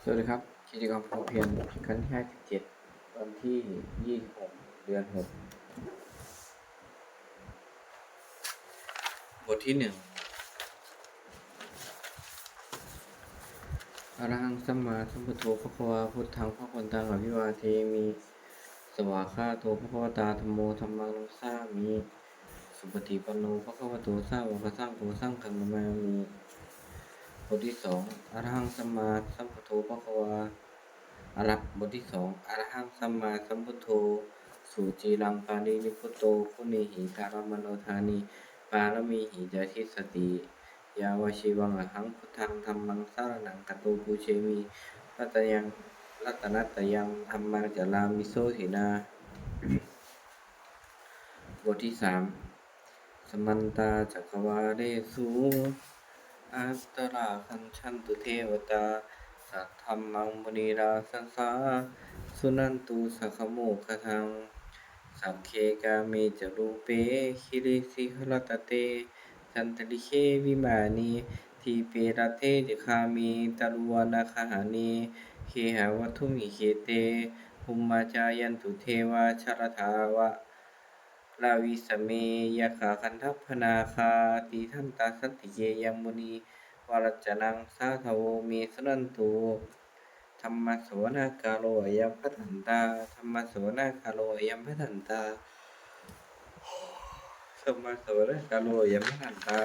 สวัสดีครับกิจกรรมพอเพียงครั้งที่57วันที่26เดือน6บทที่1อรหังสัมมาสัมพุทโธภควาพุทธังภควันตังอภิวาเทมิสวากขาโตภควตาธัมโมธัมมังนัสสามิสุปฏิปันโนภควโตสาวกสังโฆสังฆังนามามิบทที่2อรหังสัมมาสัมพุทโธภควาบทที่2อรหังสัมมาสัมพุทโธสุจีรังปานินิพุตโตคุณิหิธารมโนธานิปารมีหิจทิสติยาวชิวังอหังพุทธังธัมมังสารนังกัตโตปุเชมิรัตนัตยังธัมมังจารามิโสถินาบทที่3สมันตาจักวาเรสุอัตตราคัญชันตุเทวตาสัทธัมมังมุนีราสัสสาสุนันตุสัคขโมคทังสัพเคกาเมจรูเปคิริสิหรตเตสันตริเควิมานีทีเปรเทจคามีตรุวนาคหานีเคหาวัตถุมิเคเตภุมมาจายันตุเทวาชรทาวะลาวิสเมยขาคันทัพพนาคาติทันตาสันติเยยังมุนีวรัจจนังสาทโวเมสนันตุธรรมสวนากาโลยัมพัทันตาธรรมสวนากาโลยัมพัทันตาธรรมสวนากาโลยัมพัทันตา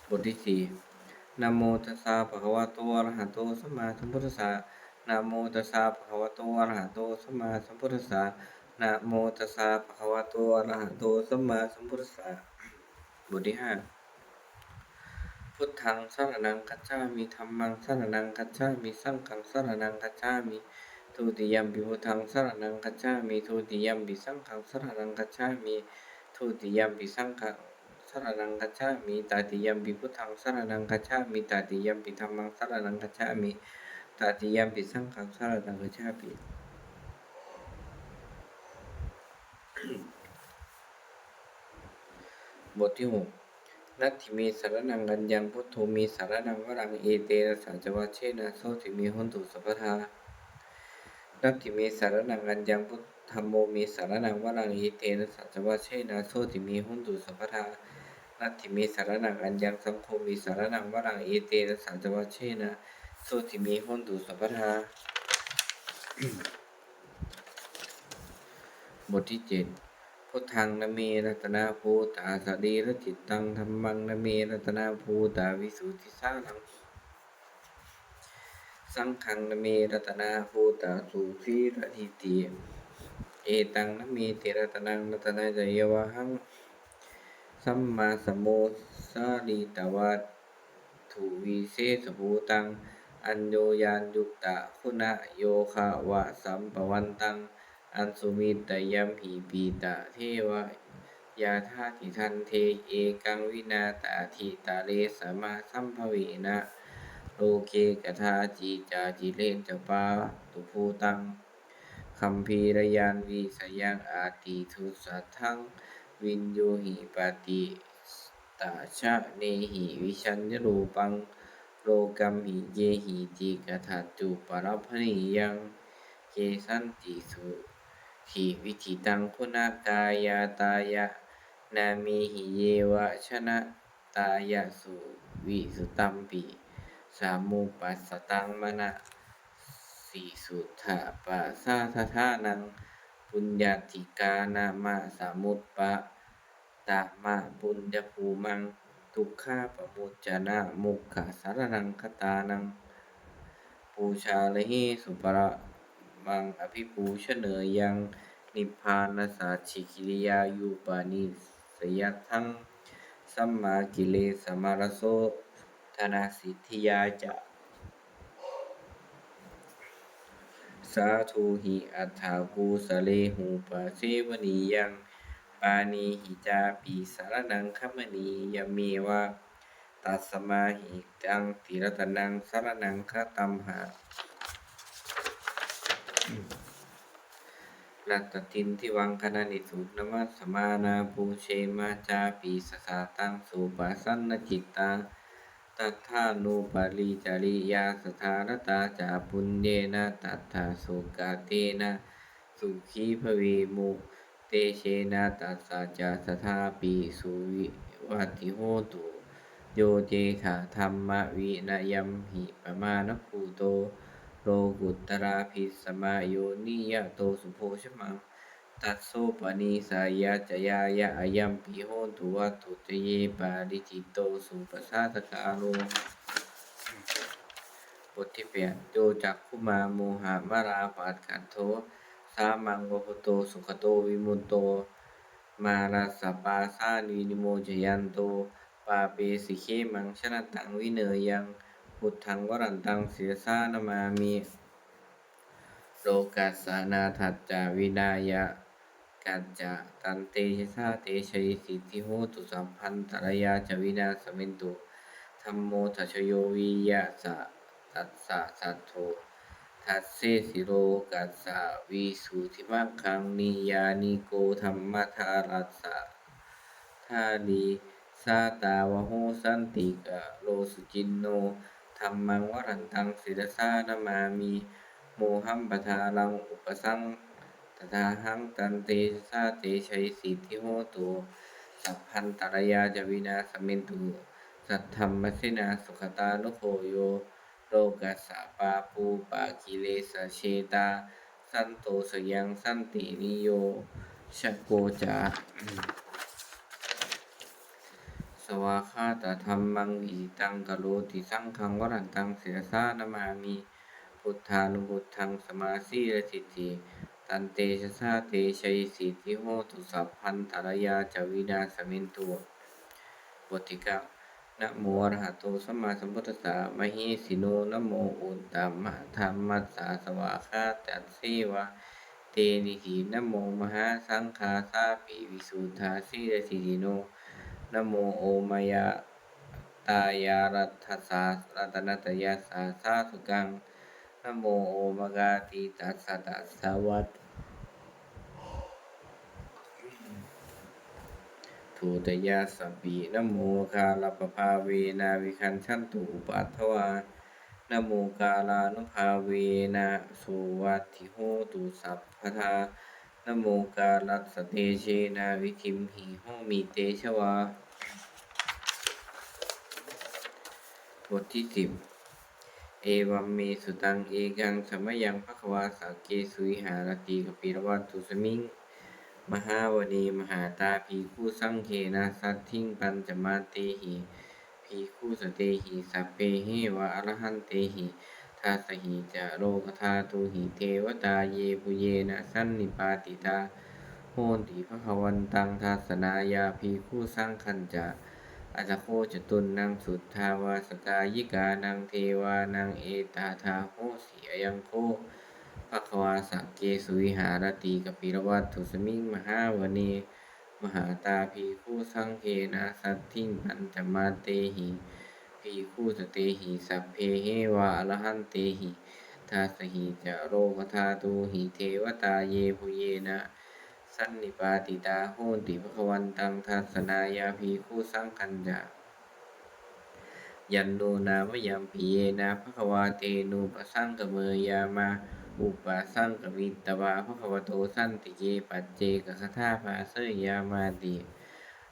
บทที่4นะโมตัสสะภะคะวะโตอะระหะโตสัมมาสัมพุทธัสสะนะโมตัสสะภะคะวะโตอะระหะโตสัมมาสัมพุทธัสสะนะโมตัสสะภะคะวะโตอะระหะโตสัมมาสัมพุทธัสสะบทที่5พุทธังสรณังคัจฉามิธัมมังสรณังคัจฉามิสังฆังสรณังคัจฉามิทุติยัมปิพุทธังสรณังคัจฉามิทุติยัมปิสังฆังสรณังคัจฉามิทุติยัมปิสังฆังสรณังคัจฉามิตติยัมปิพุทธังสรณังคัจฉามิตติยัมปิธัมมังสรณังคัจฉามิตติยัมปิสังฆังสรณังคัจฉามิบทที่6นัตถิเมสรณังอัญญังพุทโธเมสรณังวรังเอเตนะสัจวัชเชนะโสติเมหันตุสัพพทานัตถิเมสรณังอัญญังพุทธัมโมเมสรณังวรังเอเตนะสัจวัชเชนะโสติเมหันตุสัพพทานัตถิเมสรณังอัญญังสังโฆเมสรณังวรังเอเตนะสัจวัชเชนะโสติเมหันตุสัพพทาบทที่7พุทธังนะเมรัตนาภูตาสดีรจิตตังธัมมังนะเมรัตนาภูตาวิสุทธิสานังสังฆังนะเมรัตนาภูตาสุสีรทิติเอตังนะเมเตรัตนังรัตนาจยวะหังสัมมาสัมโมสาลิตวัตถุวิเศษภูตังอัญโยยานยุตตะคุณะโยคะวะสัมปวันตังอันสุมิตยัมหิปีตะเทวะยาธาติทันเทเอกังวินาตาทิตาเลสมาสัมภเวนะโลเกกทาจีจาจิเลนจปาตุภูตังคัมภีรยานวิสยังอาติทุสัทธังวินโยหิปติตาชะเนหิวิชัญญรูปังโลกัมหิเยหิจิกทัจจุปรัพพนิยังเกสันติสุหิวิจิตังคุณากายาตายะนามิหิเยวะชนะตายะสุวิสุตัมปิสามุปัสสตังมนะสีสุทธะปัสสะทะทานังปุญญาติกานามะสมุปปะตะมะปุญญภูมังทุกขาปมุจจนะมุขะสารนังคตานังปูชาลหิสุประมังอภิปูชเนยยังนิพพานสัจฉิกิริยายุปานิสยัตถังสัมมากิเลสมารโสธนาสิทธิยาจะสาธุหิอัฏฐาภูสะเลหูปะเสวนียังปานีหิจาปิสารนังคัมมณียะเมวะตัสสมาหิตังติรัตนังสรณังคะตัมหะนัตตตินทิวังคณานิสุนมัสสมานาภูเชมาจาปิสสาตังสุปะสันนจิตตา ตัทธานุปาริจาริยาสถานตาจาปุญเยนะตัทธาสุกาเตนะสุขีภเวมุเตเชนะตัสสะจาสทาปิสุวิวัติโหตุโยเจถาธรรมวินัยมหิปมาณภูโตโลกุตตราภิสสมาโยนิยโตสุโภชมังตัสโสปนิสายะจยายะอายัมปิโหตุวัตถุจเยปาริจิตโตสุปสัสสกาโลบทที่8โยจักขุมาโมหะมาราปัสขันโทสามังวพุโตสุขโตวิมุตโตมาราสปาสานินิโมจยันโตปาเปสิเคมังชนะตังวิเนยยังพุทธังวรันตังเสียสานามามิโลกัสสานาทัจจาวินายะกัจจะตันเตชะสาเตชัยสิทธิโหตุสัมพันตรายาจวินาสมินตุธัมโมทัชโยวิยะสะตัสสะสัทโธทัสเสสิโลกัสสะวิสุทธิมังคังนิยานิโกธัมมัทารัสสะธาลีสาตาวโหสันติกะโลสุจินโนธัมมังวรันตังศิรสานามามิโมหัมปทาลังอุปสังตถาหังตันเตสาเตชัยสิทธิโหตุสัพพันตรายาจวินาสมินตุสัทธัมมสินาสุขตานุโคโยโลกัสสะปาปูปากิเลสเชตาสันโตสยังสันตินิโยชโกจาสวาคาตธัมมังอิตังกะโลติสังฆังวรันตังศิรสานามามิพุทธานุพุทธังสมาสีรทิฏฐิตันเตชะสาเตชัยสิทธิโหตุสัพพันตรายาจวินาสมินตุบทที่9นะโมอะระหะโตสัมมาสัมพุทธัสสะมหิสิโนนะโมอุตตมะธัมมัสสะสวากขาตัสสีวะเตนิหินะโมมหาสังฆาสาปิวิสุทธาสีรทิฏฐิโนนะโมโอมายาตายารัตถสารัตนัตยาสาสาสุกังนะโมโอมกาติตัสสะตัสสะวัตทูตยาสัพพินะโมกาลปภาเวนะวิคันชันตุอุปัฏฐวานะโมกาลานุภาเวนะสุวัตถิโหตุสัพพทานะโมกาลัสสเตเชนะวิคิมหิโหมิเตชวาบทที่10เอวัมเมสุตังเอกังสมยังภควาสักเกสุวิหารติกปิรวัตถุสมิงมหาวณีมหาตาภีคู่สังเขนะสัตถิงปัญจมาเตหิภีคู่สเตหิสัพเพเหวะอรหันเตหิทัสสหิจะโลกธาตุหิเทวตาเยปุเยนะสันนิปาติตาโหติภควันตังทัสสนายาภีคู่สังคัญจะอัตโคจตุนนางสุทธาวาสกายิกานังเทวานังเอตาทาโหสีอยังโคภควาสักเกสุวิหารติกปิรวัตถุสมิงมหาวณีมหาตาภีคู่สังเขนะสัตถิงปัญจมาเตหิภีคู่สเตหิสัพเพเหวะอรหันเตหิทัสสหิจะโลกธาตุหิเทวตาเยปุเยนะสันนิปาติตาโหติภควันตังทัสสนายาภีคู่สังคัญจะยันโนนามยัมปิเยนะภควาเตนุปสังกเมยามาอุปสังกวิตตวาภควโตสันติเยปัจเจกคทาภาเสยยามาติ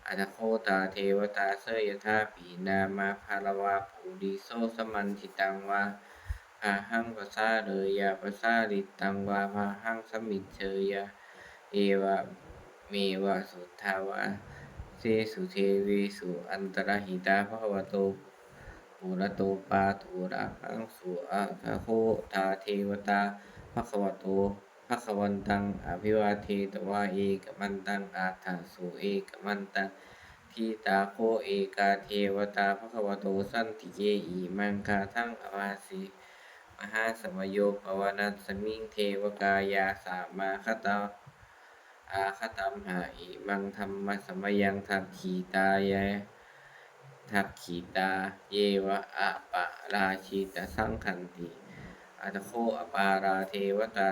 อัตโคตาเทวตาเสยยธาปีนามาภารวาภูริโสสมันทิตังวาภาหังปสาเรยาปสาริตังวาภาหังสมิจเชยาเอวะเมวะสุทธาวาเสสุเทวิสุอันตรหิตาภควโตปุระโตปาตุระหังสุอัตโคตาเทวตาภควโตภควันตังอภิวาเทตวาเอกมันตังอาถาสุเอกมันตังทีตาโคเอกาเทวตาภควโตสันติเยอิมังคาทังอวาสีมหาสมโยภวนัสสมิงเทวกายาสามาคตาอาคตัมหาอิมังธรรมสมยังทักขีตายะทักขีตาเยวะอะปะราชิตสังคันติอัตโคอปาราเทวตา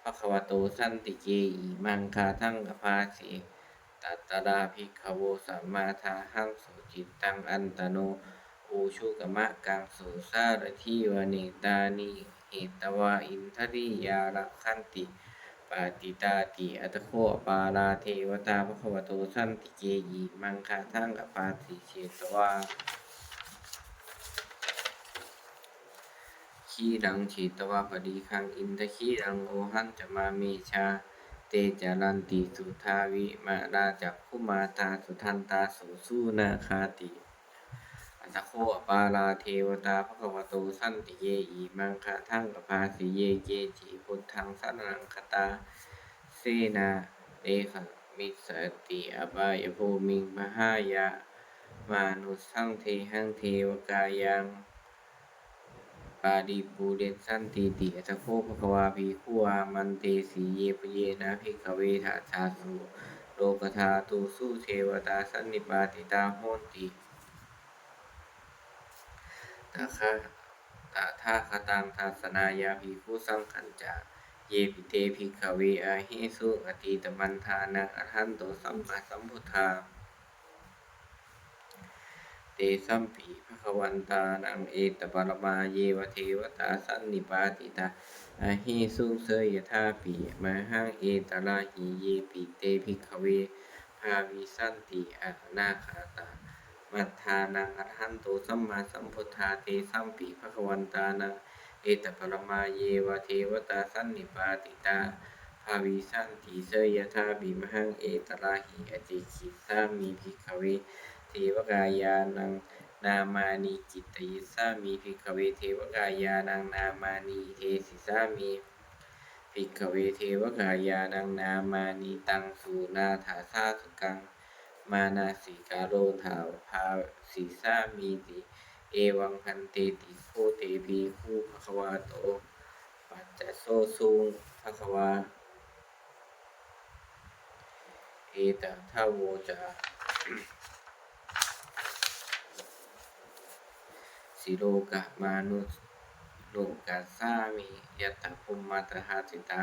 ภควโตสันติเกอิมังคาทังอภาสีตัตตราภิกขโวสัมมาทาหังสุจิตตังอันตโนโอ ปูชุกมะกังสุสารทิวเนตานิเหตวาอินทริยารักขันติปาติตาติอัตโคปาราเทวตาภควโตสันติเกหิมังคาทังอปาติเชตวาขีดังเฉตวาปดีคังอินทขีดังโอหันจะมาเมชาเตจารันติสุทาวิมาราจักขุมาตาสุทันตาโสสุนาคาติอัตโคปาราเทวตาภควโตสันติเยอิมังคาทังอปาสิเยเกจิพุทธังสนังคตาเสนาเอขมิสติอบายภูมิมหายะมานุสังเทหังเทวกายังปาดิปูเรนสันติติอัตโคภควาภิกขุวามันเตสีเยปเยนะภิกขเวทาชาสุโลกธาตุสุเทวตาสันนิปาติตาโหนติตาคาตาทาคตังทัสนายาภิกขุสังขันจาเยปิเตภิกขเวอาเหสุอติตมันทานังอรหันโตสัมมาสัมพุทธาเตสัมปีภควันตานังเอตปรมาเยวเทวตาสันนิปาติตาอาหิสุเสยธาปิมหังเอตระหิเยปิเตภิกขเวภาวิสันติอนาคาตามัทธานังอรหันโตสัมมาสัมพุทธาเตสัมปีภควันตานังเอตปรมาเยวเทวตาสันนิปาติตาภาวิสันติเสยธาปิมหังเอตระหิอติคิสามิภิกขเวเทวกายานังนามานีจิตตยิสามีภิกขเวเทวกายานังนามานีเทสิสามีภิกขเวเทวกายานังนามานีตังสุนาถาสาสุกังมานาสิกาโรธาภาสิสามีติเอวังพันเตติโคเตปีคูภควาโตปัจจโสสุงภควาเอตทาโวจาสิโลกะมานุโลกัสสามิยัตถภูมิมัตหาสิตา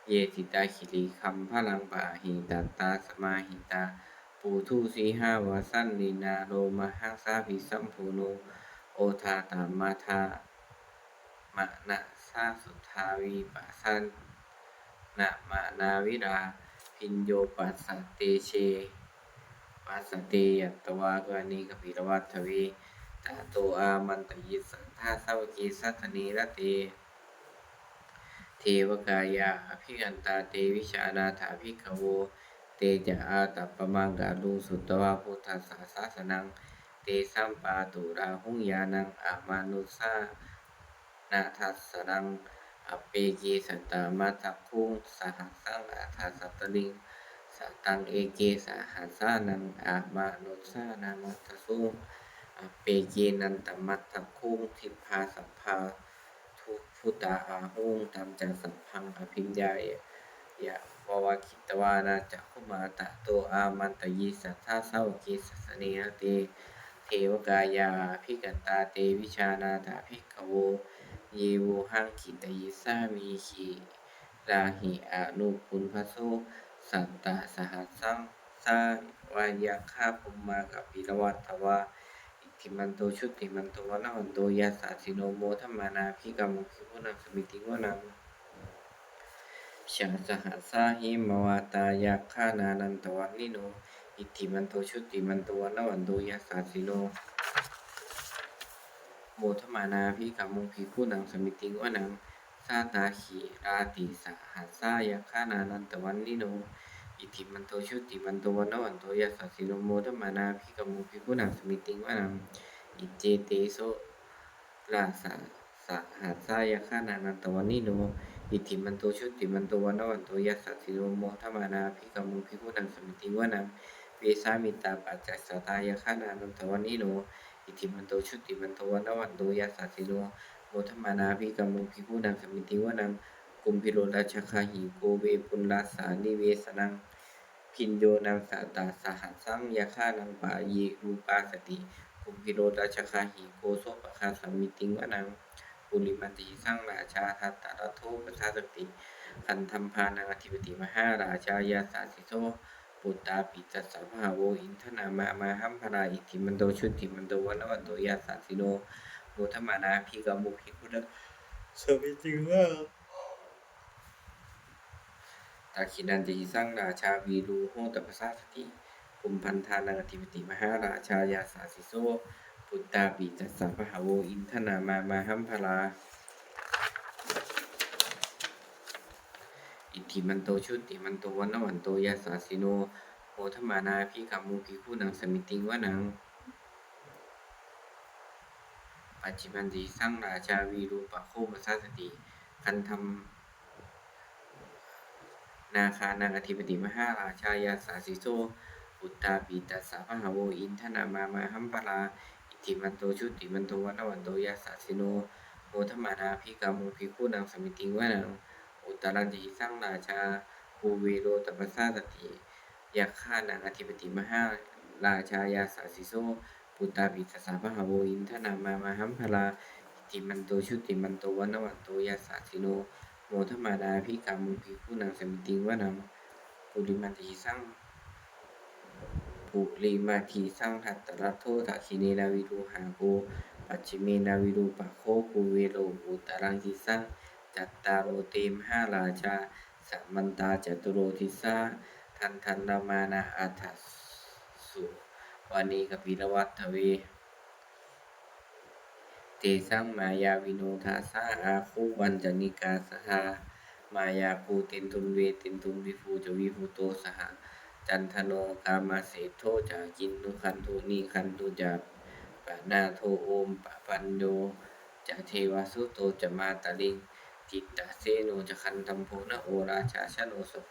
เยติตาคิริคัมพลังปะหิตัตตาสมาหิตาปูทุสีหาวสันนินาโรมหังสาภิสัมภูโนโอทาตามาทามะนะสาสุทาวีปัสสันนะมะนาวิราพินโยปัสสะเตเชปัสสะเตยัตตวากานิกปิรวัตถเวตาโตอามันตยิสัทธาสาวกีสัตนีระเตเทวกายาอภิกันตาเตวิชานาถาภิกขโวเตจะอาตัปปมังกาลุสุตตวาพุทธัสสะสาสนังเตสัมปาตุราหุงยานังอามานุสานาทัสสนังอเปกีสัตตามัตตคุงสหัสสังอาทัสสัตตลิงสัตตังเอเกสหัสสานังอามานุสานามัตตสุงอเปเกนันตมัตตคุงทิพาสัพพาทุพุตาอาหุงตัมจัสัพพังอภิญญายะววาคิตวานาจักขุมาตะโตอามันตยิสัทธาสาวกิสัสเนหเตเทวกายาภิกันตาเตวิชานาถาภิกขโวเยโวหังคิตยิสามีขีลาหิอานุปุณพโสสัตตะสหัสสังสาวายาคาปุมมากับปิรวัตถวาอิทิมันโตชุติมันโตวนวันโตยัสสะสิโนโมทัมมานาภิกรรมภิพุนังสมิติวนังชาสหัสสาหิมวาตายาคานานันตวันนิโนอิทิมันโตชุติมันโตวนวันโตยัสสะสิโนโมทมานาภิกขมุภิกขุนังสมิติวนังสาตาขีราติสหัสสายาคานานันตวันนิโนอิทิมันโตชุติมันโตวันวันโตยัสสะสิโนโมทมานาภิกขมุภิกขุนังสมิติวนังอิเจเตโสลาสะสหัสสายาคานานันตวันนิโนอิทิมันโตชุติมันโตวันวันโตยัสสะสิโนโมทมานาภิกขมุภิกขุนังสมิติวนังเวสามิตาปัจจสตายาคานานันตวันนิโนอิทิมันโตชุติมันโตวันวันโตยัสสะสิโนโมทมานาภิกขมุภิกขุนังสมิติวนังกุมพิโรราชคาหิโกเวปุลลาสานิเวสนังพินโยนังสัตตาสหัสสังยาคานังปาเยรูปาสติกุมพิโรราชคาหิโกโสปะคาสมิติวนังปุริมันติสังราชาทัตตะโทปัสสติคันธัมพานังอธิปติมหาราชายาสาสิโส ปุตตาปิตัสสะภะคะโวอินทนามาหัมภราอิทธิมันโตชุติมันโตวันวันโตยาสาสิโนโมทมานาภิกขมุภิกขุนะสมิติว่าตาคินันติสังราชาวีรูโหตปสาสติภูมิพันธานังอธิปติมหาราชายาสาสิโสปุตตาปิตัสสะภะคะโวอินทนามาหัมภราอิทธิมันโตชุติมันโตวันวันโตยาสาสิโนโมทมานาภิกขมุภิกขุนังสมิติวนังปัจฉิมันติสังราชาวีรูปโคปสาสติคันธรรมนาคานังอธิปติมหาราชายาสาสิโสปุตตาปิตัสสะภะคะโวอินทนามาหัมภราอิทธิมันโตชุติมันโตวันวันโตยาสาสิโนโมทมานาภิกขมุภิกขุนังสมิติวนังอุตตรันติสังราชาภูเวโรตปสาสติยัคฆานังอธิปติมหาราชายาสาสิโสปุตตาปิตัสสะภะคะโวอินทนามาหัมภราอิทธิมันโตชุติมันโตวันวันโตยาสาสิโนโมทมานาภิกขมุภิกขุนังสมิติวนังปุริมันติสังปุริมาทิสังทัตตรัตโถทักขิเนนาวิรูหาโกปัจฉิเมนาวิรูปโคภูเวโรอุตตรังทิสังจัตตารโอเตมหาราชาสัมมันตาจตุโรทิสาทันนามานาอัฏฐสุวานีกปิลวัตถเวเตสังมายาวิโนทาสาอาคูวันจนิกาสหามายาภูตินทุนเวตินทุนวิภูจวิภูโตสหจันทโนกามาเสโทจาจินทุคันทุนีคันตุจาปะนาโทโอมปะปัญโยจะเทวาสุโตจะมาตะลิงจิตตะเสโนจะคันธัมโพนะโอราชาชโนสโพ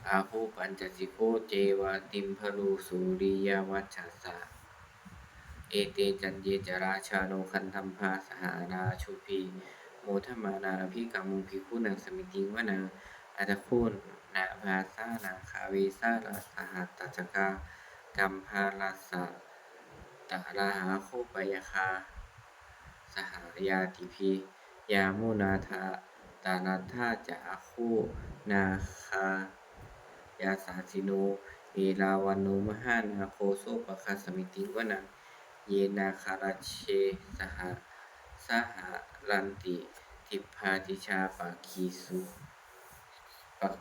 อาหูปัญจสิโกเจวาติมพลูสุริยวัชชาสาเอเตจันเยจราชาโนคันธัมภาสหาราชุพีโมทมานาภิกขมุภิกขุนังสมิติวนังอัตถคุณนาภาสานาคาเวสาราสหัตตจกากัมภาลาสะตะราหาโคปยคาสหายาติพียามุนาธาตานัทธาจะคูนาคายาสาสิโนเอราวันโนมหานาโคโสปะคาสมิติวนังเยนาคาราเชสหสหรันติทิพาติชาปะคีสุปะ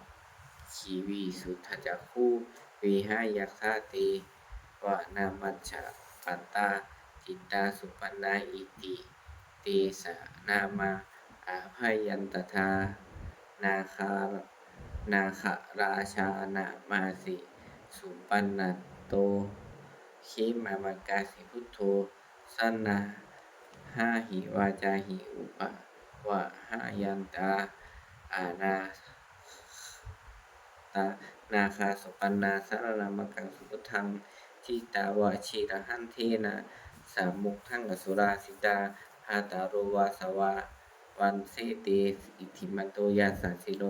คีวีสุทัจจคูวิหายัคาเตวะนามัจฉะปัตตาจิตตาสุปันนาอิติเตสะนามาอาภยันตถานาคานาคราชานามาสิสุปันนโตขิมามากาสิพุทโธสันนาหาหิวาจาหิอุปะวะหายันตาอานาตานาคาสุปันนาสารนามกังสุพุทธังทิตาวะชีระหันเทนะสามุทังอสุราสิตาหาตาโรวาสวาวันเสเตอิทิมันโตยาสาสิโน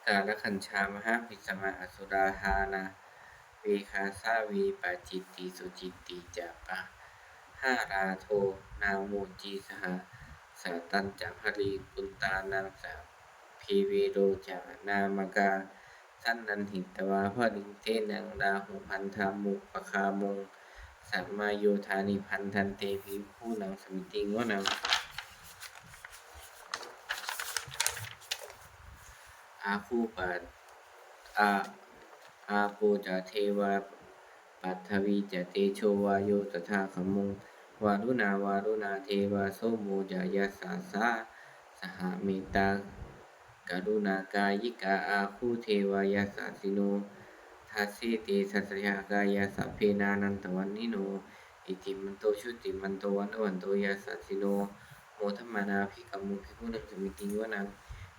กาลคัญชามหาภิสมาอสุราหานาเวคาสาวีปาจิตติสุจิตติจะปะหาราโทนาโมจีสหสาตัญจะภรีปุตตานังสาพีเวโรจานามกาสันนันหิตวาภริงเตนังราหุพันธามุปคามงสัมมาโยธานิพันธันเตภิกขุนังสมิติงวนังอาคูปัตอาอาโปจะเทวาปัทวีจะเตโชวาโยตถาคมุงวารุณเทวาโสโมจะยัสสาสาสหเมตตากรุณากายิกาอาคูเทวายัสสาสิโนทัสเสติสัสยากายาสัพเพนานันตวันนิโนอิติมันโตชุติมันโตวันวันโตยัสสาสิโนโมทัมมานาภิกขมุภิกขุนังสมิติวนัง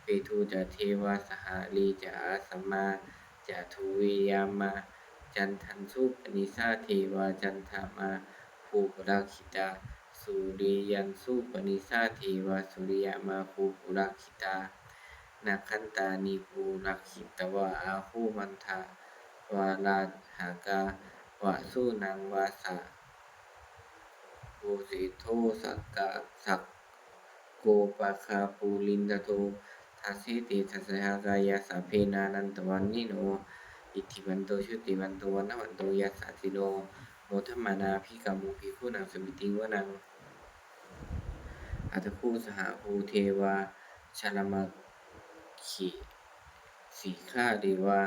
เปทูจะเทวาสหาลีจะอาสัมมาจะทูเวยามาจันทันสุปนิสาเทวาจันทามาภูปุราคิตาสุริยันสุปนิสาเทวาสุริยามาภูปุราคิตานาคันตานิภูราคิตวะอาหูมันทาวาลาหากาวะสุนังวาสะโกสิโทสักกะสักโกปะคาปูลินตโต ทัสสิติทัสสะกายาสัพเพนานันตวันนิโนอิทธิวันโตชุติวันโตวันนวันโตยัสสะสิโนโมทัมมานาภิกขามุภิกขุนังสมิติงวนังอัตถคูสหภูเทวาชลมขิสีฆาเดวา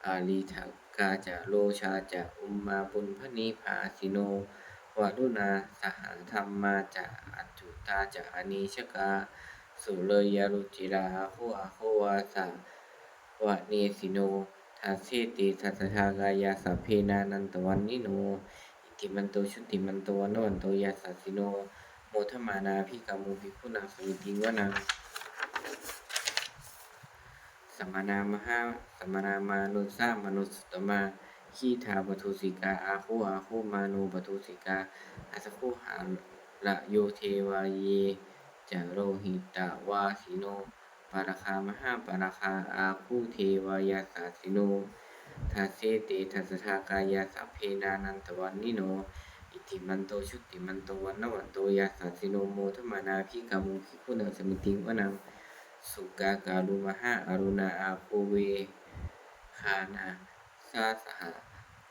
อาลีทักกาจะโลชาจะอุมมาปุณพนิภาสิโนวารุณาสหธรรมาจะอัจจุตาจะอนีชกาสุเลยารุจิราอาโควาสาวะเนสิโนทัสเสติทัสสะทากายาสัพเพนานันตวันนิโนอิติมันโตชุติมันโตวันวันโตยัสสะสิโนโมทมานาภิกขามุภิกขุนังสมิติงวนังสัมมนามหาสัมมนามานุสามนุสตมาขีทาปทุสิกาอาคูมานุปทุสิกาอาสคุหาละโยเทวาเยจโรหิตาวาสิโนปาราคามหาปาราคาอาคูเทวายาสาสิโนทัสเสติทัสสะทากายาสัพเพนานันตวันนิโนอิติมันโตชุติมันโตวันนวันโตยัสสะสิโนโมทมานาภิกขามุภิกขุนังสมิติงวนังสุกาการุมหาอรุณาอาโคเวคานาสาสห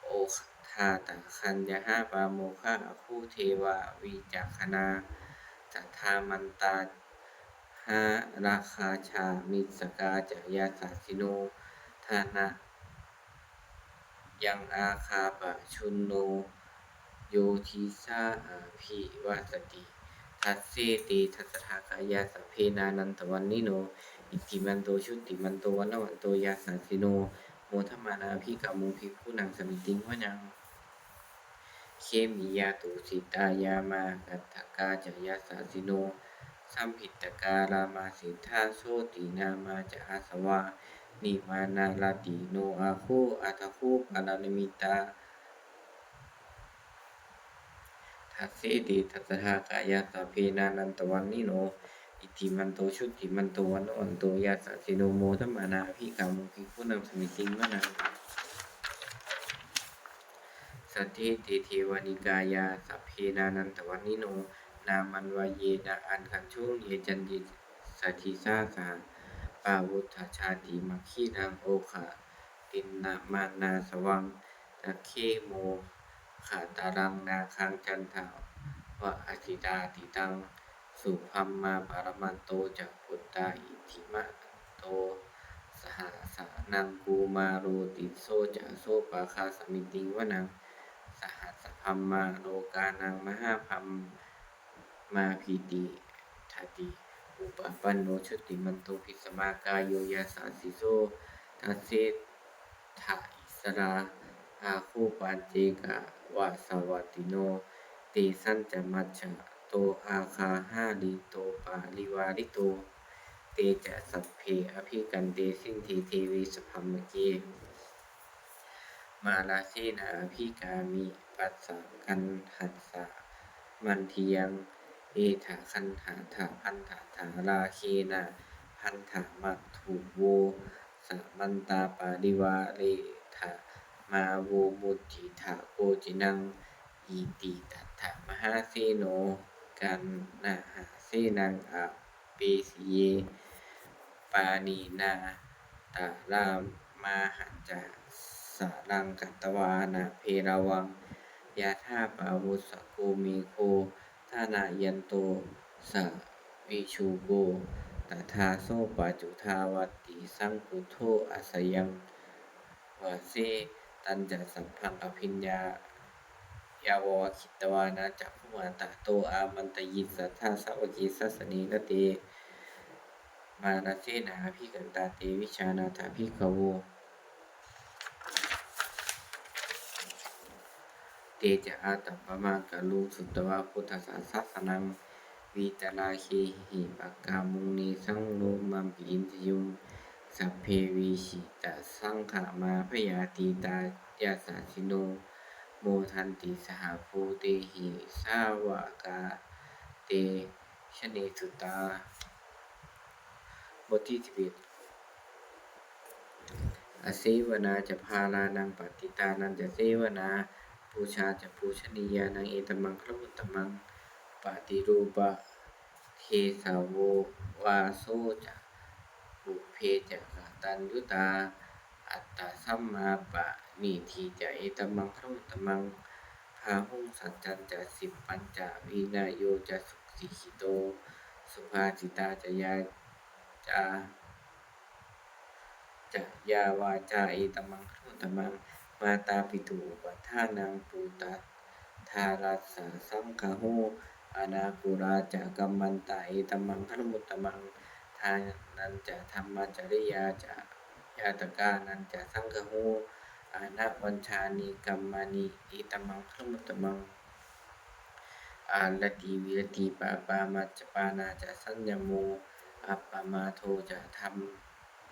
โอทาตคัญญหาปาโมฆะคูเทวาวิจักขนาจัตถามันตาหาราคาชามิสกาจายาสาสิโนทานะยังอาคาปะชุนโนโยทิสาอาภิวัสติทัสเสติทัสสะทากายาสัพเพนานันตวันนิโนอิติมันโตชุติมันโตวันนวันโตยัสสะสิโนโมทัมมานาภิกขามุภิกขุนังสมิติงวนังเคมิยาตุสิตายามากัตถกาจยัสสะสิโนสัมภิตตการามาสิทธาโสตินามาจะอาสวานิมานาลาติโนอาโคอัตถคูปารานิมิตาทัสเสติทัสสะทากายาสัพเพนานันตวันนิโนอิติมันโตชุติมันโตวันวันโตยัสสะสิโนโมทัมมานาภิกขามุภิกขุนังสมิติงวนังสัทธิติเทวานิกายาสัพเพนานันตวันนิโนนามันวาเยนะอันคันชุงเยจันติสัทธิสาสาปาวุฒชาติมัคคีนังโอคะตินนามานาสวังตะเคโมขาตารังนาคังจันทาวะอสิตาติตังสุพัมมาปารมันโตจักพุตตาอิทิมะโตสหสานังกูมาโรติโซจะโซปาคาสมิติงวนังสหัสพัมมาโลกานังมหาพัมมาพีติทัติอุปปันโนชุติมันโตภิสมากายโยยัสสะสิโสทัสเสทะอิสราอาคูปันเจกะวะสวัตติโนเตสันจะมัจฉะโตอาคาหาลิโตปาลิวาลิโตเตจะสัพเพอภิกันเตสินทีเทวีสพัมมะเกมาลาเสนาอภิกามิปัสสะกันหัสสะมันเทียงเอถาคันหาถาพันธาถาราเคนะพันธามัตถุโวสมันตาปาริวาเลถามาโวมุจิถาโกจินังอิติตัตถมหาเสโนกันนะหาเสนังอเปสิเยปานีนาตารามาหัจจาสารังกัตตวานะเพราวังยาธาปาวุสโกมีโคทานายันโตสะวิชูโกตถาโซปัจจุทาวัตติสังคุโทอาสยังวาเสตัญจสัพพังอภิญญายาวะคิตวานะจักขุมาตะโตอามันตยิสัทธาสาวกีสัสนีนเตมานาเสนาภิกันตาเตวิชานาถาภิกขโวเตจะอาตัปปะมากะลุสุตตวะพุทธศาสนังวิตราเคหิปักกามุนีสังโนมัมปิอินทยุงสัพเพวิชิตาสังขามาพยาติตายาสาสิโนโมทันติสหภูเตหิสาวกาเตชเนสุตาบทที่11อเสวนาจะพาลานังปฏิตานันจะเสวนาปูชาจะปูชนียานังเอตมังครุตตมังปฏิรูปะเทสาววาโซจะโล ปุเพจะกตัญญูตาอัตตาสัมมาปะนิทิจะเอตัมมังครุตตมังพาหุงสัจจันจะสิบปัญจวินโยจะสุขิขิโตสุภาสิตาจะยาจาจะยาวาจาเอตัมมังครุตตมังมาตาปิตุอุปัฏฐานังปูตาทารัสสะสังฆโหอนาคุราจะกัมมันตาเอตัมมังครุตตมังทานันจะธรรมจริยาจะยาตกานันจะสังฆโหอานะวัญชานิกัมมานิเอตัมมังครุตตมังอาลติวิรติปาปามัจจปานาจะสัญญโมอัปปมาโทจะธรรม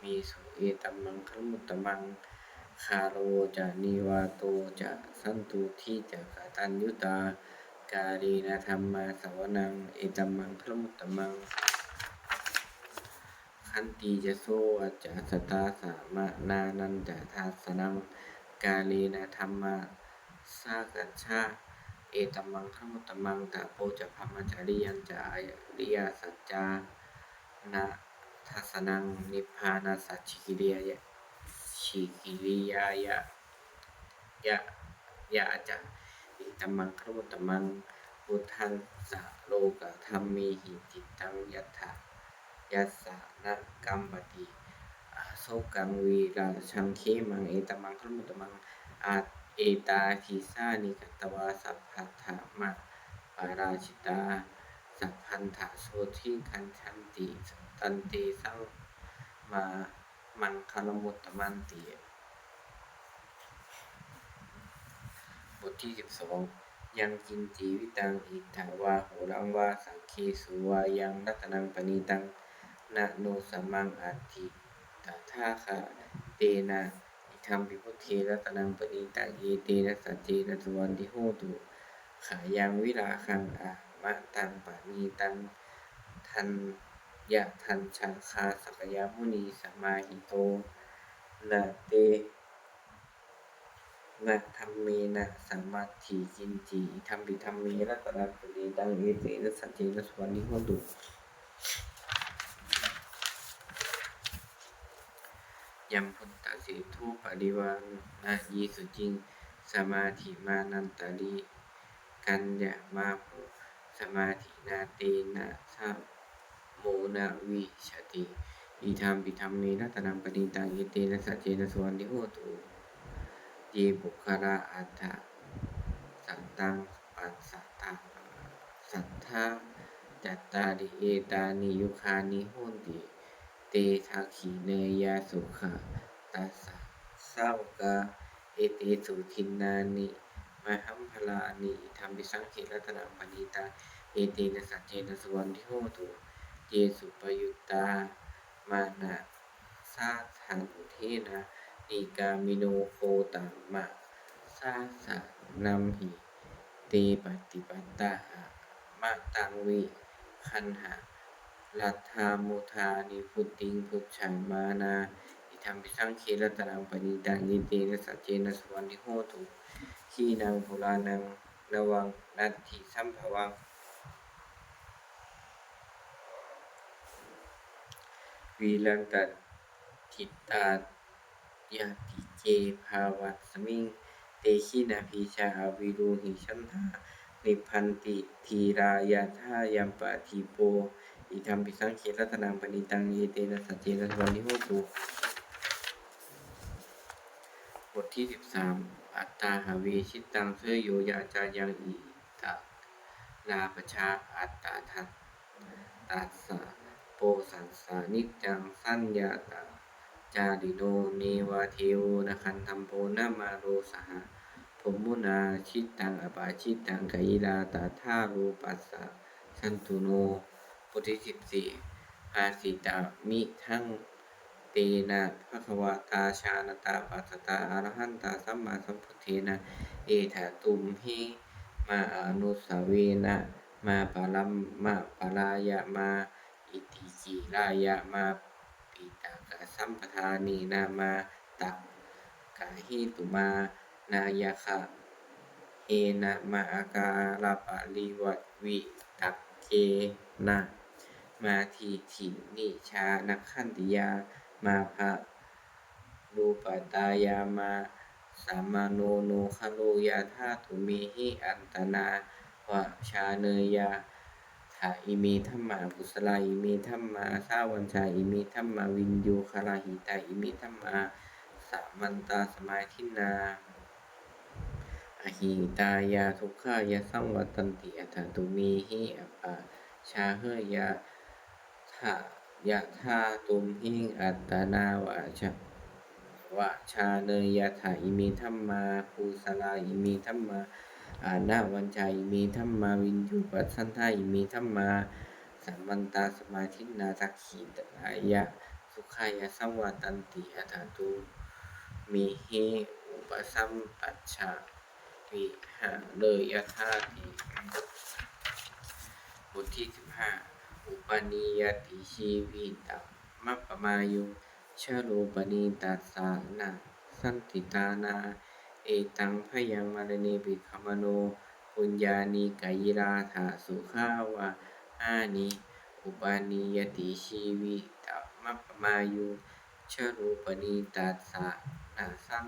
มีสุเอตัมมังครุตตมังคาโรจะนิวาโตจะสันตุทิจะกตัญญูตากาลีนะธรรมาสวนังเอตัมมังครุตตมังขันติจะโสอัจจะสตาสามะนานันจะทัสสนังกาลีนะธรรมาสากัญชาเอตัมมังครุตตมังตะโพจะพรหมจาริยัญจะอริยสัจจานะทัสสนังนิพพานาสัจฉิกิริยะฉิกิริยายะยะยะจะเอตัมมังครุตตมังพุทธัสสะโลกธัมมิหิจิตตังยัตถะยัสสะนะกัมปติโสกังวีราชังเขมังเอตัมมังครุตตมังอาเอตาทิสานิกัตตวาสัพพัทธะมะปาราชิตาสัพพันธะโสทิคันชันติตันเตสังมามังคลมุตตมันติบทที่12ยังกินจีวิตังอิทธาวาโหรังวาสังคีสุวายังรัตนังปณีตังนะโนสัมมังอัตถิตถาคะเตนะอิทัมปิพุทเทรัตนังปณีตังเอเตนะสัจเจนะสุวรรณทิโหตุขายังวิราคังอะมะตังปณีตังทันยะทันชาคาสักยามุนีสมาหิโตนะเตนะธัมเมนะสัมมัตถิกินจิธัมปิธัมเมรัตนังปณีตังเอเตนะสัจเจนะสุวรรณทิโหตุยัมพุทธะเสธุปริวานะยีสุจิงสมาธิมานันตาริกัญญามาโหสมาธินาเตนะสัมโมนะวิชติอิธัมปิธัมเมรัตนังปณีตังเอเตนะสัจเจนะสุวรรณทิโหตุเยบุคคละอัตถะสัตตังปัสสัตตาสัทธาจัตตาริเอตานิยุคานิโหติเตทักขิเนยาสุขะตัสสะสาวกาเอเตสุทินนานิมหัมพลานิอิธัมปิสังเขรัตนังปณีตังเอเตนะสัจเจนะสุวรรณทิโหตุเยสุปยุตตามานะสาทันเทนะนิกามิโนโคตัมมะสาสะนัมหิเตปฏิปัตตาหะมะตังวิคันหะลัทธามุทานิพุตติงพุทธังมานาอิธัมปิสังเขรัตนังปณีตังเอเตนะสัจเจนะสุวรรณทิโหตุขีนังปุรานังระวังนัตถิสัมภวังวีรันตทิตายาติเจภาวัสมิงเตชินาภิชาวิรูหิชันธานิพพันติทีรายาทายัมปะทิโปอิธัมปิสังเขรัตนังปณีตังเอเตนะสัจเจนะสุวรรณทิโหตุบทที่13อัตตาหเวชิตังเสยโยยาจายังอิตะลาปชาอัตตาทัตตัสสะโปสัสสานิจจังสัญญาตาจาริโนเนวาเทโวนะคันธัมโพนะมาโรสหะภมมุนาชิตังอปาชิตังกอิลาตาธารูปัสสะสันตุโนบทที่14ภาสิตามิทั้งเตนะภควตาชานตาปัสสตาอรหันตาสัมมาสัมพุทเทนะเอถาตุมหิมาอนุสเวนะมาปารัมมาปารายะมาอิติจิรายะมาปิตากะสัมปทานีนามาตักกะหิตุมานายะคะเอนะมาอากาลปะลิวัตวิตักเกนะ มาทีถินิชานักขันติยามาภะรูปตายามาสัมมาโนโนคโลยาธาตุเมหิอันตนาวะชาเนยาถาอิเมธัมมากุสลาอิเมธัมมาสาวัญชาอิเมธัมมาวินโยคาลาหิตาอิเมธัมมาสัมมันตาสมาธินาอหิตายาทุกขายาสังวัตันติอัฏฐตุเมหิอัปปะชาเฮยาถายะธาตุมหิอัตตนาวะชาเนยถาอิเมธัมมาภูสลาอิเมธัมมาอานาวัญชาอิเมธัมมาวินยูปัสสันทาอิเมธัมมาสัมมันตาสมาธินาทักขิตายะสุขายะสังวัตันติอัฏฐตุเมหิอุปสัมปัชชาวิหะเลยยธาติบทที่15อุปนิยติชีวิตมัปปมายุชโลปนิตัสสะนะสันติตานาเอตังพยังมรณีปิขมโนปุญญานิกายิราธาสุขาวะอานิอุปนิยติชีวิตมัปปมายุชโลปนิตัสสะนะสัน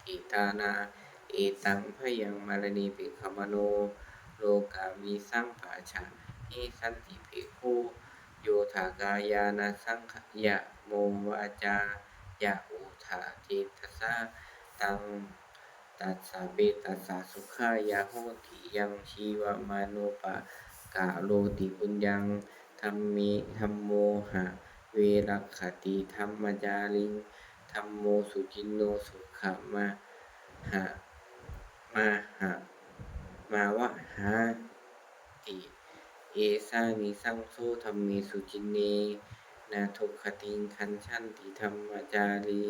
ติตานาเอตังพยังมรณีปิขมโนโลกามิสังปะชะหิสันติภิกขุโยธากายานาสังขยะโมวาจายะอุทาเจตสาตังตัสสะเปตัสสะสุขายะโหติยังชีวมานุปกาโลติปุญญังธัมโมหะเวรัคขติธัมมจาริงธัมโมสุจินโนสุขมะหะมาหะมาวะหาติเอสานิสังโฆธัมเมสุจินเนนาทุกขติงคันชันติธัมมจารี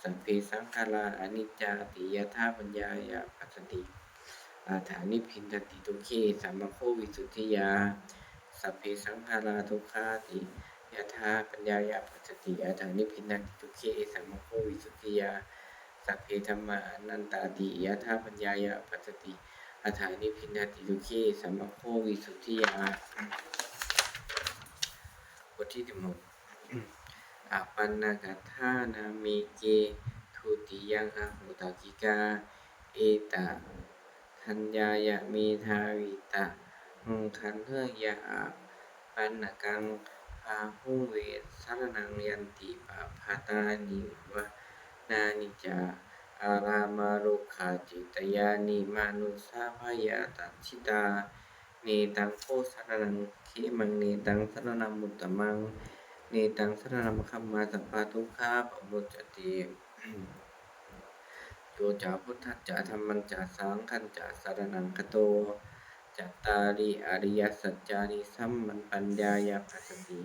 สัพเพสังขาราอนิจจาติยถาปัญญายาปัสสติอาถานิพินทติทุกเขสัมมโควิสุทธิยาสัพเพสังขาราทุกขาติยถาปัญญายาปัสสติอาถานิพินทติทุกเขสัมมโควิสุทธิยาสัพเพธัมมาอนันตาติยถาปัญญายาปัสสติอาถานิพินทติทุกเขสัมมโควิสุทธิยาบทที่16อาปันนากถานาเมเกทุติยังอโหตกิกาเอตะทัญญายะเมธาวิตะคันเทยะอาปันนกังอาหุเวสรนังยันติปะภาตานิวะนานิจาอารามารุขาจิตยานิมานุสาภยาตัชิตาเนตังโคสรนังเขมังเนตังสรนังมุตตมังเนตังสรนังคัมมาสัพพะทุกขาปมุจจติโยจาพุทธัจจะธัมมัญจะสังฆัญจะสรนังคโตจัตตาริอริยสัจจานิสัมมันปัญญายาปัสสติ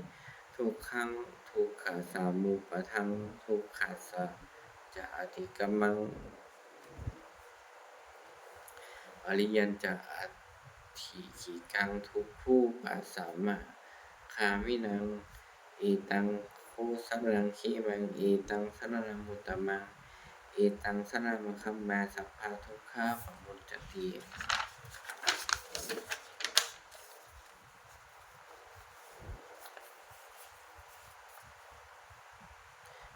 ทุกขังทุกขาสามุปทังทุกขาสะจะอธิกัมมังอริยัญจะอัตถิกิกังทุกขุปัสสัมมาคามินังเอตังโคสรนังเขมังเอตังสรนังมุตตมังเอตังสรนังคัมมาสัพพะทุกขาปมุจจติ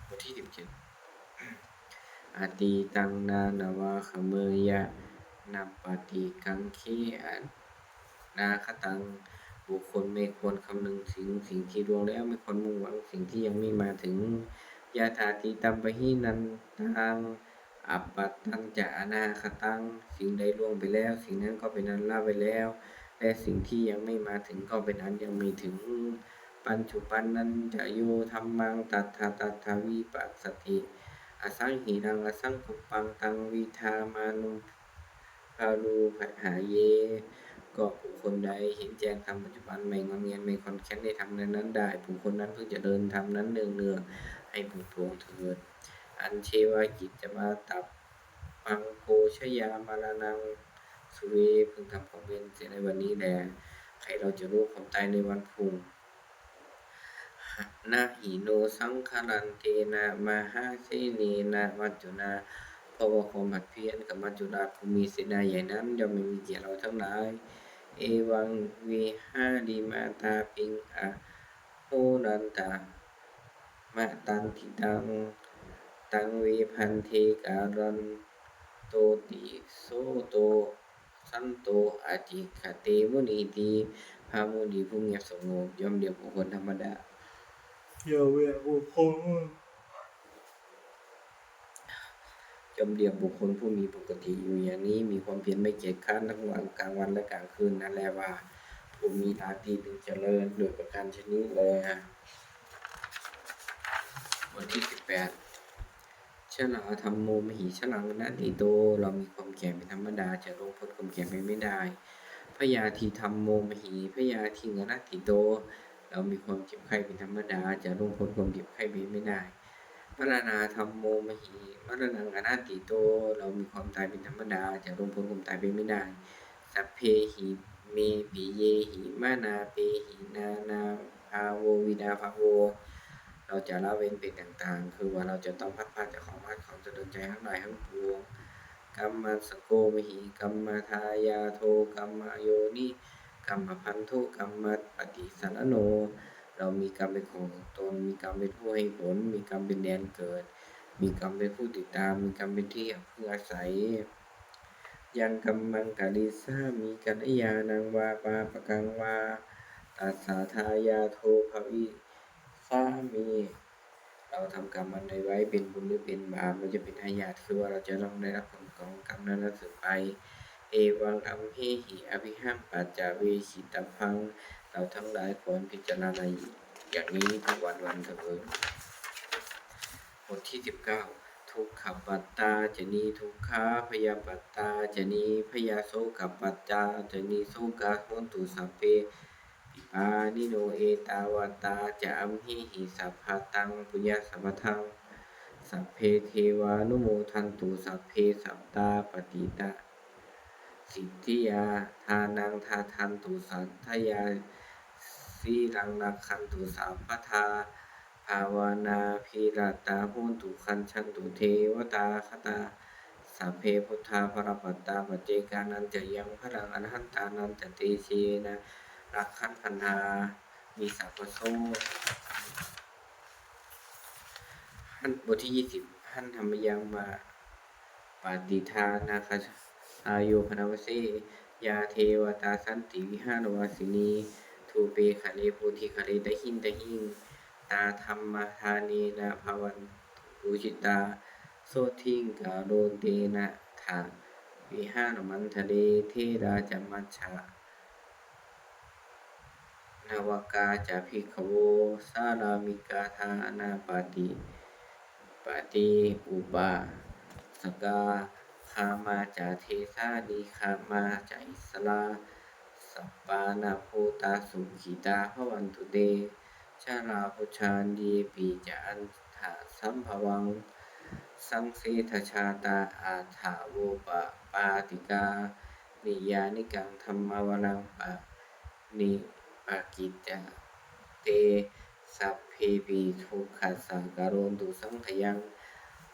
บทที่17อตีตังนานาวาขเมยะนัปปติกังเขอนาคตังบุคคลไม่ควรคำนึงถึงสิ่งที่ล่วงแล้วไม่ควรมุ่งหวังสิ่งที่ยังไม่มาถึงยาถาติตัมปะหินันตังอัปปัตตังจะอนาคตังสิ่งใดล่วงไปแล้วสิ่งนั้นก็เป็นอันละไปแล้วและสิ่งที่ยังไม่มาถึงก็เป็นอันยังไม่ถึงปัญจุปันนันจะโยธัมมังตัทธะตัทธวิปัสสติอสังหิรังอสังคุปปังตังวิธามานุภารูหาเยก็บุคคลใดเห็นแจ้งธรรมปัจจุบันไม่งอนเงียนไม่คอนแค้นในธรรมนั้นได้บุคคลนั้นเพิ่งจะเดินธรรมนั้นเนืองๆให้บุญพวงเถิดอันเชวากิจจะมาตับปังโกชยามารานังสุเวพึงทำของเวียนเสียในวันนี้แลใครเราจะรู้ความตายในวันพุ่งนาหิโนสังขลันเตนะมหาเสนีนะมัจจุนาเพราะว่าความผัดเพี้ยนกับมัจจุราชผู้มีเสนาใหญ่นั้นย่อมไม่มีแก่เราทั้งหลายเอวังวิหาริมาตาปิงอะ โหนันตะมะตันทิตังตังเวพันเทการันโตติโสโตสันโตอาจิขเตมุนีติพามุนีผู้เงียบสงบย่อมเรียกบุคคลธรรมดาย่อมเรียกบุคคลย่อมเรียกบุคคลผู้มีปกติอยู่อย่างนี้มีความเพียรไม่เกียจคร้านทั้งวันกลางวันและกลางคืนนั่นแหละว่าผู้มีตาตีถึงเจริญโดยประการชนิดแลบทที่18ชราธัมโมมหิชรังนัตติโตเรามีความแก่เป็นธรรมดาจะล่วงพ้นความแก่ไปไม่ได้พยาธิธัมโมมหิพยาธิงนัตติโตเรามีความเจ็บไข้เป็นธรรมดาจะล่วงพ้นความเจ็บไข้ไปไม่ได้มรณาธัมโมมหิมรณังอนัตติโตเรามีความตายเป็นธรรมดาจะล่วงพ้นความตายไปไม่ได้สัพเพหิเมปิเยหิมานาเปหินานาภาโววินาภาโวเราจะละเว้นเป็นต่างๆคือว่าเราจะต้องพัดพาจากของรักของสะดวกใจทั้งหลายทั้งปวงกัมมันสโกมหิกัมมาทายาโทกัมมโยนิกัมมพันธุกัมมปฏิสารโนเรามีกรรมเป็นของตนมีกรรมเป็นผู้ให้ผลมีกรรมเป็นแดนเกิดมีกรรมเป็นผู้ติดตามมีกรรมเป็นที่พึ่งอาศัยยังกัมมังกาลิสามีกัลยาณังวาปาปะกังวาตัสสะทายาโทภวิสามีเราทำกรรมอันใดไว้เป็นบุญหรือเป็นบาปเราจะเป็นอาญาตคือว่าเราจะต้องได้รับผลของกรรมนั้นสืบไปเอวังอัมเหหิอภิหังปัจจเวชิตพังเราทั้งหลายควรพิจารณาอย่างนี้ทุกวันเถิดบทที่19ทุกขปัตตาจนีทุกขาพยาปัตตาจนีพยาโสกปัตตาจนีโสกาโหตุสัพเพปิปานิโนเอตาวตาจะอัมหิหิสัพพตังปุญญสัพพทังสัพเพเทวานุโมทันตุสัพเพสัตตาปฏิตาสิทธิยาทานังทาทันตุสัทธยาสีรังนักขันตุสัพพทาภาวนาภิรตาโหตุคันชันตุเทวตาคตาสัพเพพุทธาภรปัตตาปัจเจกานันจะยังพลังอรหันตานันจะเตเชนะรักขันพันธามีสัพพโสบทที่20หันธรรมยังมาปฏิทานาคาอายุพนวเสยาเทวตาสันติวิหารวาสินีทูเปคะเลโพธิคะเลตหินตาธรรมทานีนาภวันตุจิตาโสทิงกาโรเตนะถาวิหารมันทะเลเทราจมัชฌานาวกาจาภิกขโวสารามิกาทานาปาติปฏิอุปาสกาคามาจาเทสานิคามาจาอิสลาสัปปานาโพตาสุขิตาภวันตุเตชาลาพุชานดีปีจาอันถาสัมภวังสังเสทชาตาอาถาโวปะปาติกานิยานิกังธรรมวรังปะนิปากิจจเตสัพเพปิทุกขัสสะการโรตุสังขยัง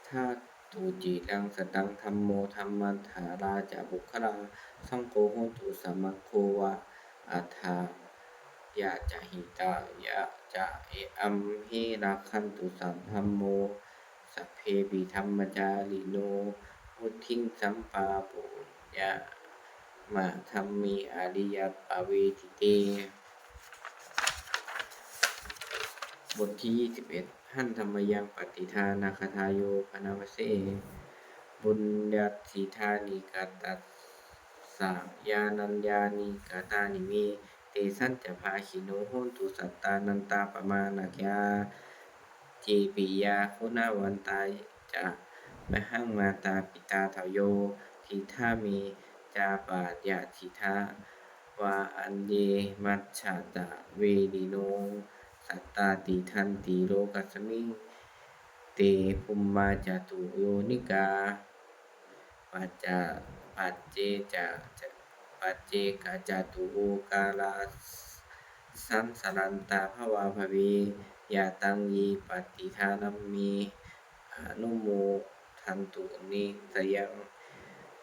ถ้าตูจิตังสตังธัมโมธัมมันถาราจะบุคลาสังโฆโหตุสัมมัคโควะอัฏฐายะจะหิตายะจะเออัมหิรักขันตุสัมธัมโมสัพเพปิธัมมจาริโนพุทธิงสัมปาปุญญามะธัมมิอริยปเวทิเตบทที่21หันธรรมยังปฏิทานาคทายโยพนวเสบุญญาสิทานิกาตัสสะยานัญญานิกาตานิเมเตสันจะภาคิโนโหตุสัตตานันตาปมาณยาเจปิยาคุณาวันตาจะมหังมาตาปิตาทโยทิทามีจาปาญาทิทาวาอันเยมัชฌะตะเวดิโนสัตตาติทันติโลกัสสมิงเตภุมมาจตุโยนิกาปัจจาปัจเจจะปัจเจกจตุโอกาลาสังสรันตาภวาภเวยาตังยีปฏิทานัมมีอนุโมทันตุนิสยัง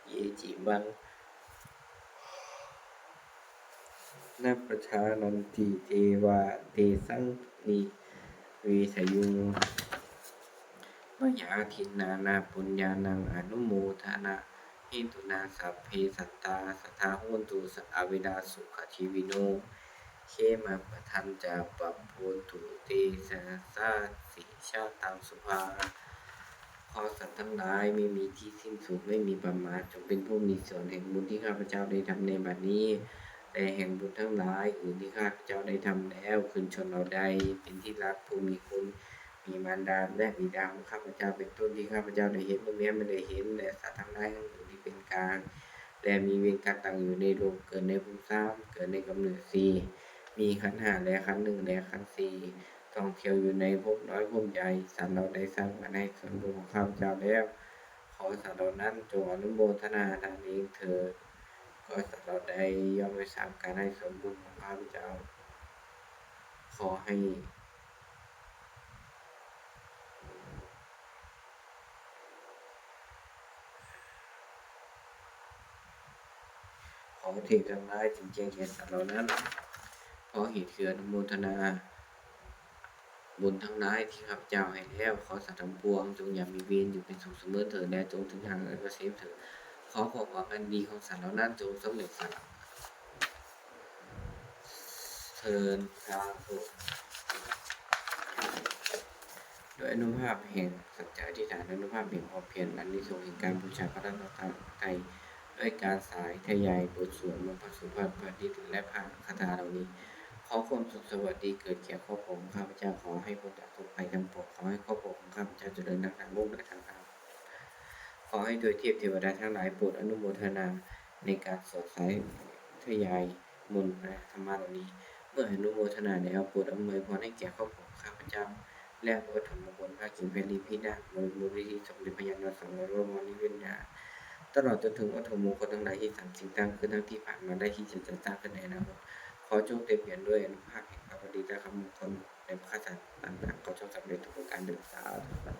เยจิบังนัปประชานันติเทวาเตสัง นิวิสยุงมยาทินนานาปุญญานังอนุโมทนาเหตุนาสัพเพสัตตาสัทธาโหนตุสัอวินาสุขชีวิโนเขมาปทันจาปปโพตุเตสะสาสิชาตังสุภาขอสัตว์ทั้งหลายไม่มีที่สิ้นสุดไม่มีประมาณจงเป็นผู้มีส่วนแห่งบุญที่ข้าพเจ้าได้ทำในบัดนี้และแห่งบุญทั้งหลายอื่นที่ข้าพเจ้าได้ทำแล้วคืนชนเราใดเป็นที่รักผู้มีคุณมีมารดาและบิดาของข้าพเจ้าเป็นต้นที่ข้าพเจ้าได้เห็นเมื่อแม้ไม่ได้เห็นและสัตว์ทั้งหลายทั้งปวงที่เป็นกลางและมีเวรกรรมต่างอยู่ในโลกเกิดในภูมิสามเกิดในกำเนิดสี่มีขันธ์ห้าและขันธ์หนึ่งและขันธ์สี่ท่องเที่ยวอยู่ในภพน้อยภพใหญ่สัตว์เราได้สร้างมาในส่วนบุญของข้าพเจ้าแล้วขอสัตว์เหล่านั้นจงอนุโมทนาทานเองเถิดก็สัตว์เราได้ย่อมไม่ทราบการให้ส่วนบุญของข้าพเจ้าขอเทพทั้งหลายจึงแจ้งแก่สัตว์เหล่านั้นขอเหตุคืออนุโมทนาบุญทั้งหลายที่ข้าพเจ้าให้แล้วขอสัตว์ทั้งปวงจงอย่ามีเวรอยู่เป็นสุขเสมอเถิดและจงถึงทางอันเกษมเถิดขอความหวังอันดีของสัตว์เหล่านั้นจงสำเร็จสัตว์เทินสาธุโดยอนุภาพแห่งสัจจะอธิษฐานอนุภาพแห่งความเพียรอันนิสงส์แห่งการบูชาพระรัตนตรัยด้วยการสายทยายบทสวดมนต์พระสุภาพพระดิษฐ์และพระคาถาเหล่านี้ขอความสุขสวัสดีเกิดแก่ครอบครัวของข้าพเจ้าขอให้พ้นจากทุกภัยทั้งปวงขอให้ครอบครัวของข้าพเจ้าเจริญทางโลกและทางธรรมขอให้โดยเทพเทวดาทั้งหลายโปรดอนุโมทนาในการสวดสายทยายมนต์และธรรมะเหล่านี้เมื่ออนุโมทนาแล้วโปรดอำนวยพรให้แก่ครอบครัวของข้าพเจ้าและวัตถุมงคลพระกิ่งเพลิพินาศมูลนิธิสมเด็จพระยาณสังวรวรนิเวศนาตลอดจนถึงวัตถุมงคลทั้งหลายที่สั่งสิ่งตั้งขึ้นทั้งที่ผ่านมาได้ที่จะสร้างขึ้นในอนาคตขอจงเต็มเปี่ยมด้วยอนุภาพแห่งพระบดีและคำมงคลในพระสัตว์ต่างๆขอจงสำเร็จทุกประการเดินสาธุ